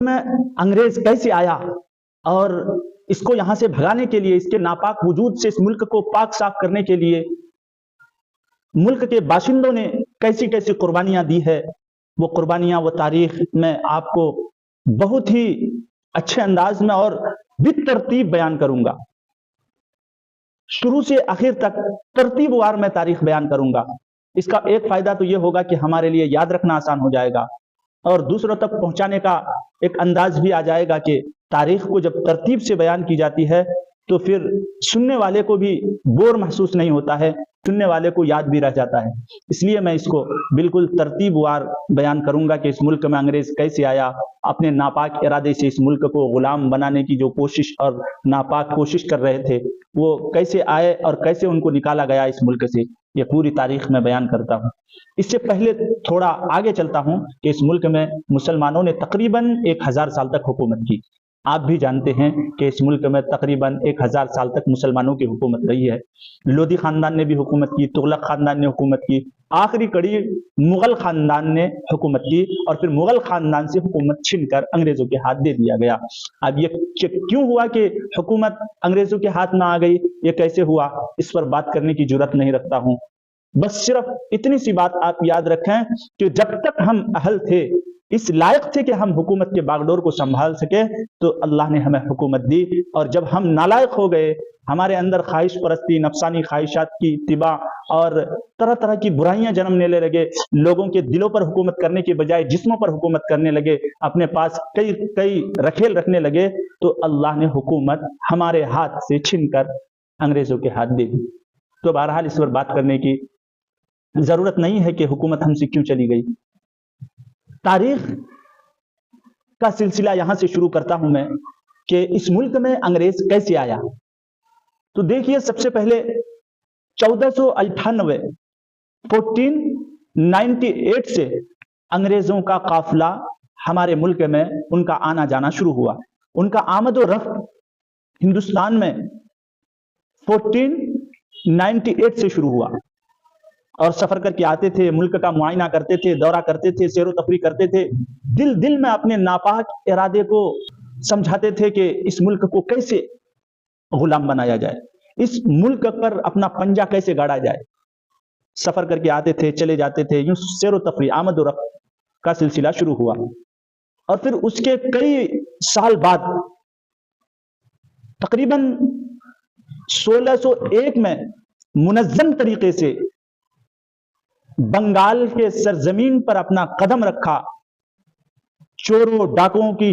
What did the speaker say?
میں انگریز کیسے آیا اور اس کو یہاں سے بھگانے کے لیے، اس کے ناپاک وجود سے اس ملک کو پاک صاف کرنے کے لیے ملک کے باشندوں نے کیسی کیسی قربانیاں دی ہے، وہ قربانیاں وہ تاریخ میں آپ کو بہت ہی اچھے انداز میں اور بالترتیب بیان کروں گا. شروع سے آخر تک ترتیب وار میں تاریخ بیان کروں گا. اس کا ایک فائدہ تو یہ ہوگا کہ ہمارے لیے یاد رکھنا آسان ہو جائے گا اور دوسروں تک پہنچانے کا ایک انداز بھی آ جائے گا کہ تاریخ کو جب ترتیب سے بیان کی جاتی ہے تو پھر سننے والے کو بھی بور محسوس نہیں ہوتا ہے، سننے والے کو یاد بھی رہ جاتا ہے. اس لیے میں اس کو بالکل ترتیب وار بیان کروں گا کہ اس ملک میں انگریز کیسے آیا، اپنے ناپاک ارادے سے اس ملک کو غلام بنانے کی جو کوشش اور ناپاک کوشش کر رہے تھے وہ کیسے آئے اور کیسے ان کو نکالا گیا اس ملک سے، یہ پوری تاریخ میں بیان کرتا ہوں. اس سے پہلے تھوڑا آگے چلتا ہوں کہ اس ملک میں مسلمانوں نے تقریباً 1000 سال تک حکومت کی. آپ بھی جانتے ہیں کہ اس ملک میں تقریباً 1000 سال تک مسلمانوں کی حکومت رہی ہے. لودھی خاندان نے بھی حکومت کی، تغلق خاندان نے حکومت کی، آخری کڑی مغل خاندان نے حکومت کی اور پھر مغل خاندان سے حکومت چھن کر انگریزوں کے ہاتھ دے دیا گیا. اب یہ کیوں ہوا کہ حکومت انگریزوں کے ہاتھ میں آ گئی، یہ کیسے ہوا، اس پر بات کرنے کی جرات نہیں رکھتا ہوں. بس صرف اتنی سی بات آپ یاد رکھیں کہ جب تک ہم اہل تھے، اس لائق تھے کہ ہم حکومت کے باغڈور کو سنبھال سکے تو اللہ نے ہمیں حکومت دی، اور جب ہم نالائق ہو گئے، ہمارے اندر خواہش پرستی، نفسانی خواہشات کی اتباع اور طرح طرح کی برائیاں جنم لینے لگے، لوگوں کے دلوں پر حکومت کرنے کے بجائے جسموں پر حکومت کرنے لگے، اپنے پاس کئی رکھیل رکھنے لگے، تو اللہ نے حکومت ہمارے ہاتھ سے چھن کر انگریزوں کے ہاتھ دے دی. تو بہرحال اس پر بات کرنے کی ضرورت نہیں ہے کہ حکومت ہم سے کیوں چلی گئی. تاریخ کا سلسلہ یہاں سے شروع کرتا ہوں میں کہ اس ملک میں انگریز کیسے آیا. تو دیکھیے، سب سے پہلے 1498 1498 سے انگریزوں کا قافلہ ہمارے ملک میں ان کا آنا جانا شروع ہوا. ان کا آمد و رفت ہندوستان میں 1498 سے شروع ہوا اور سفر کر کے آتے تھے، ملک کا معائنہ کرتے تھے، دورہ کرتے تھے، سیر و تفریح کرتے تھے، دل میں اپنے ناپاک ارادے کو سمجھاتے تھے کہ اس ملک کو کیسے غلام بنایا جائے، اس ملک پر اپنا پنجہ کیسے گاڑا جائے. سفر کر کے آتے تھے، چلے جاتے تھے، یوں سیر و تفریح، آمد و رفت کا سلسلہ شروع ہوا. اور پھر اس کے کئی سال بعد تقریباً 1601 میں منظم طریقے سے بنگال کے سرزمین پر اپنا قدم رکھا. چوروں ڈاکوؤں کی